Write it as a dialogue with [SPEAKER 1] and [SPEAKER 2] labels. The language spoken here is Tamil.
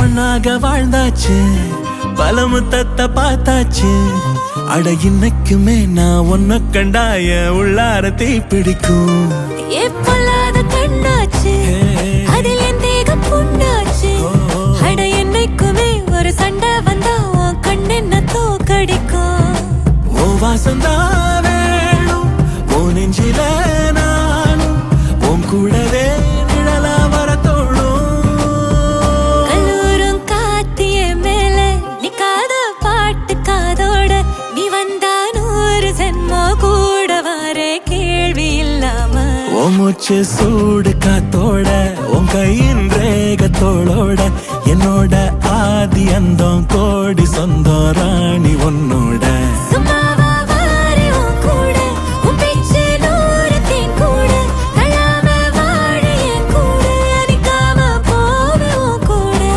[SPEAKER 1] ஒன்னாக வாழ்ந்தாச்சு பல முத்தத்தை பார்த்தாச்சு அட இன்னைக்குமே நான் உன்ன கண்டாய உள்ளார தீ பிடிக்கும்
[SPEAKER 2] எப்பொல்லாத கண்ணாச்சு அதில் என் தேகம் புண்ணாச்சு அட என்னைக்குமே ஒரு சண்டை வந்தா உன் கண்ணென்ன தோக்கடிக்கும்
[SPEAKER 1] ஓ வாசந்தான் வேணும் ஓ நெஞ்சில நானும் உன் கூடவே நிழலா வர தோணும்
[SPEAKER 2] கல்லூரும் காத்திய மேல நிக்காத பாட்டு காதோட நீ வந்தா 100 ஜென்மோ கூட வர கேள்வி இல்லாம
[SPEAKER 1] உன் மூச்சு சூடு காத்தோட உன் கையின் ரேகத்தோளோட என்னோட ஆதி அந்தம் கோடி சொந்தம்